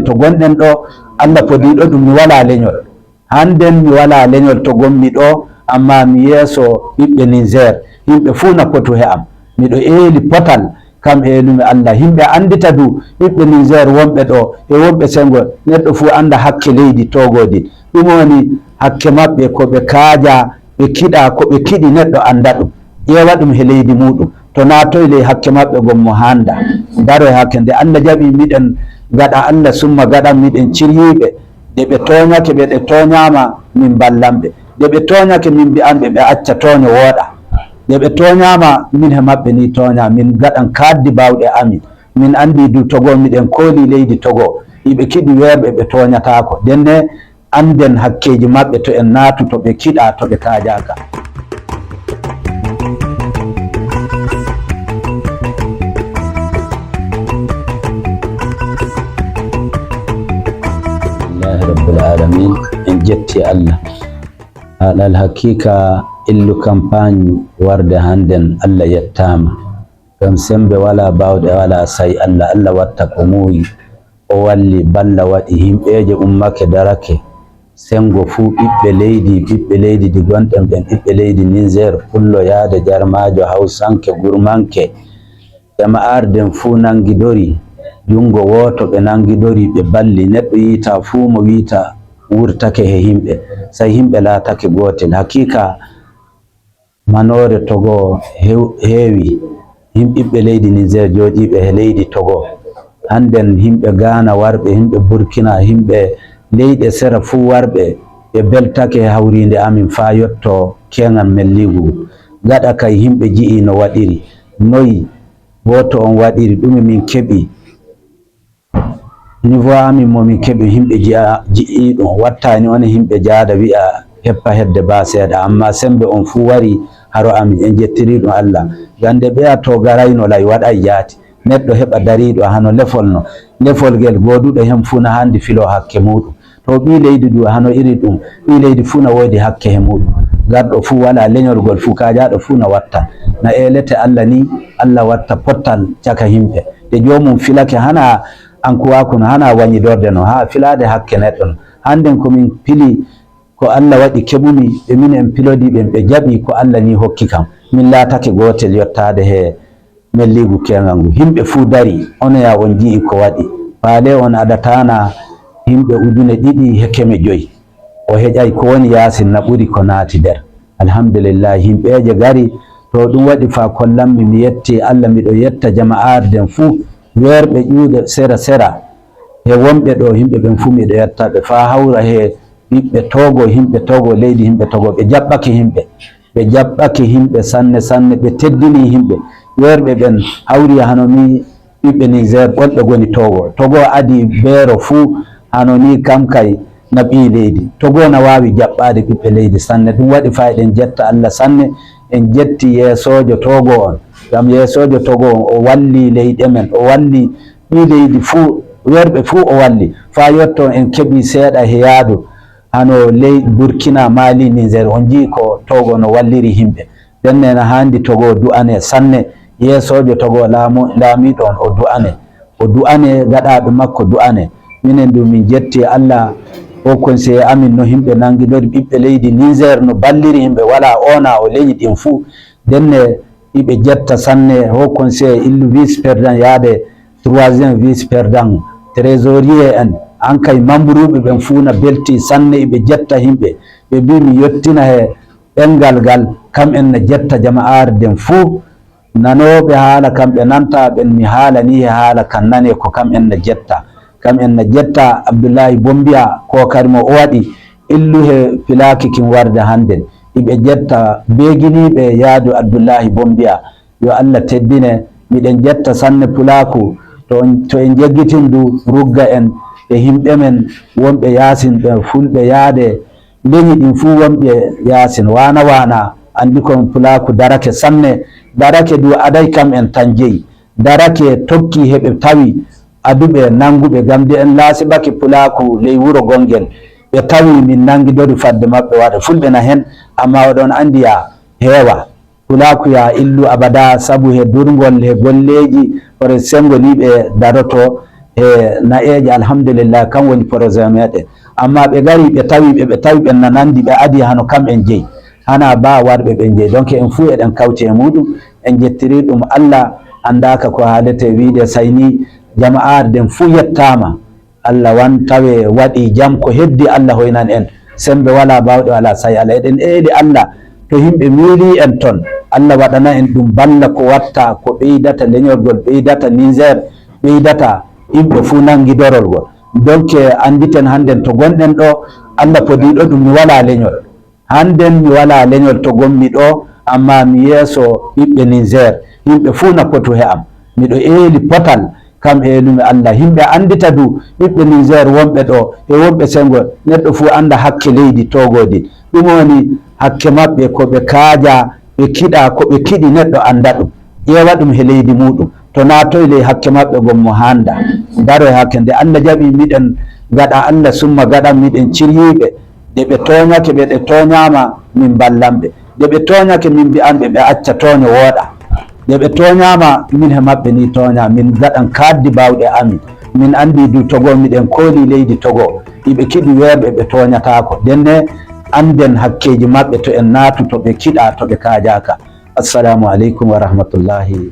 to gonɗen ɗo Allah podiɗo ɗum mi wala leñol hannden mi wala leñol to gonmi ɗo amma mi yeeso ɓiɓɓe Niger yimɓe fuu na potu he am miɗo eeli potal kam eelumi Allah yimɓe andita du ɓiɓɓe Niger wonɓe ɗo e wonɓe sengo neɗɗo fuu anda hakke leydi togodi ɗum woni hakke maɓɓe ko ɓe kaaja ɓe kiɗa ko ɓe kiɗi neɗɗo anda ɗum ƴeewa ɗum he leydi muɗum to natoy ley hakke maɓɓe gon mo handa daro e hakke nde Allah jaɓi miɗen gaɗa Allah summa gaɗan miɗen ciryiɓe de ɓe toñake ɓe ɗe toñama min ballanɓe de ɓe toñake min mbi'anɓe ɓe acca toño wooɗa de ɓe toñama min he maɓɓe ni toña min gaɗan kaddi bawɗe amin min andi du Togo miɗen kooli leydi Togo yiɓe kiɗi werɓe ɓe toñatako denne anden hakkeji maɓɓe to en naatu to ɓe kiɗa to ɓe kaajaka. Rabbil alamin en jetti Allah alal hakika illu campagne warde handen Allah yettama gam sembe wala bawde wala sai Allah watta ko muyi o walli balla waɗi himɓeje ummake darake sengo fu ɓiɓɓe leydi di gonɗen ɓen ɓiɓɓe leydi Niger pullo yaade jarmajo hausanke gurmanke jama'arden fu nangidori jungo woto ɓe nangidori ɓe balli neɗɗo yita fuu mo wita wurtake he himɓe sai himɓe laatake gotel hakika manore Togo heewi ɓiɓɓe leydi Niger jooɗiɓe he leydi Togo handen himɓe Ghana warɓe himɓe Burkina himɓe leyɗe sera fuu warɓe ɓe beltake hawrinde amin fa yotto keŋal melligu gaɗa kay himɓe ji'i no waɗiri noyi woto on waɗiri ɗumi min keɓi niveau amin momin keɓi himɓe ji'i ɗum wattani on himɓe jaada wi'a heppa hedde ba seeɗa amma sembe on fuu wari haro amin en jettiri ɗum Allah gande ɓeya to garayno lay waɗay jaati neɗɗo heɓa dariɗo hano lefol gel goduɗo hen fuu na handi filo hakke muɗum to ɓi leydi du hano iri ɗum ɓi leydi fuu na woodi hakke he muɗum garɗo fuu wala leñolgol fuu kajaɗo fuu na watta na elete Allah ni Allah watta pottal caka himɓe de jomum filake hana ankuwakuno hana wañidorde no ha filade hakke neɗɗo no handen komin pili ko Allah waɗi keɓumi ɓe min en pilodi ɓen ɓe jaɓi ko Allah ni hokki kam min laatake gotel yottade he melligu keŋal ngu himɓe fuu dari onoya on ji'i ko waɗi faale on adatana himɓe 2,500 o heƴay ko woni yasin na ɓuri ko naati nder alhamdulillah himɓeje gari to ɗum waɗi fa kollanmi mi yetti Allah miɗo yetta jama'arden fuu werɓe ƴuuɗe sera he wonɓe ɗo himɓe ɓen fuu miɗo yettaɓe fa hawra he ɓiɓɓe Togo himɓe Togo leydi himɓe Togo ɓe jaɓɓake himɓe sanne ɓe teddini himɓe werɓe ɓen hawri hano ni ɓiɓɓe Niger ɓolɓe goni Togo adi beero fuu hano ni kam kay na ɓi leydi Togo na wawi jaɓɓade ɓiɓɓe leydi sanne ɗum waɗi fa eɗen jetta Allah sanne en jetti yeesojo Togo on gam yeesojo Togo on o walli leyɗe men o walli ɓi leydi fuu werɓe fuu o walli fa yotto en keɓi seeɗa he yaadu hano leydi Burkina Mali Niger on jii ko Togo no walliri himɓe denne na handi Togo du'ane sanne yeesojo Togo laamiɗo on o du'ane gaɗaɓe makko du'ane minen du min jetti Allah o conseiller amin no himɓe nangidori ɓiɓɓe leydi Niger no balliri himɓe wala ona o leñi ɗin fuu denne iɓe jetta sanne o conseiller illu vice président yaade 3e vice président trésorier en ankay mambruɓe ɓen fuu na belti sanne iɓe jetta himɓe ɓe mbi mi yettina he ɗengal ngal kam en na jetta jama'arden fuu nanoɓe haala kamɓe nanta ɓen mi haala ni he haala kan nane ko kam en na jetta Abdoulaye Bombia kokari mo o waɗi illu he filaki kin warde handen iɓe jetta beeginiɓe yaadu Abdoulaye Bombia yo Allah teddine miɗen jetta sanne pulaku to en jeggitin du rugga en e himɓe men wonɓe yasin ɓe fulɓe yaade leñi ɗin fuu wonɓe yasin wana andi kon pulaku darake sanne darake du aday kam en tan jeyi darake tokki heɓe tawi aduɓe nanguɓe gam de en laasiɓake pulaku ley wuro gongel ɓe tawi min nangidori fadde maɓɓe waɗa fulɓe na hen amma oɗon andi ya heewa pulaku ya illu abada sabu he durgol he golleji hore sengo ni ɓe daroto na'eje alhamdulillah kan woni projet meɗen amma ɓe gari ɓe tawi ɓe nanandi ɓe adi hano kam en jeeyi hana ba warɓe ɓe jeeyi donc en fuu eɗen kawti e muɗum en jettiri ɗum Allah andaka ko haalete wiide sayni jama'ar den fuu yettama Allah wan tawe waɗi jam ko heddi Allah hoynan en sembe wala bawɗe wala sayi Allah eɗen eeli Allah to yimɓe miili en ton Allah waɗana en ɗum balla ko watta ko ɓeydata leñolgol ɓeydata Niger ɓeydata yimɓe fuu nangidorol ngol donc anditen hannden to gonɗen ɗo Allah podiɗo ɗum mi wala leñol hannden mi wala leñol to gonmi ɗo amma mi yeeso ɓiɓɓe Niger yimɓe fuu na potu he am miɗo eeli potal kam eelumi Allah yimɓe andita du ɓiɓɓe Niger wonɓe ɗo e wonɓe sengol neɗɗo fuu anda hakke leydi togodi ɗum woni hakke maɓɓe ko ɓe kaaja ɓe kiɗa ko ɓe kiɗi neɗɗo anda ɗum ƴeewa ɗum he leydi muɗum to natoy ley hakke maɓɓe gon mo handa daro e hakke nde Allah jaɓi miɗen gaɗa Allah summa gaɗan miɗen ciryiɓe de ɓe toñake ɓe ɗe toñama min ballanɓe de ɓe toñake min mbi'anɓe ɓe acca toño wooɗa de ɓe toñama min he maɓɓe ni toña min gaɗan kaddi bawɗe amin min andi du Togo miɗen kooli leydi Togo iɓe kiɗi weerɓe ɓe toñatako denne anden hakkeji maɓɓe to en naatu to ɓe kiɗa to ɓe kaajaka. Assalamu aleykum wa rahmatullahi.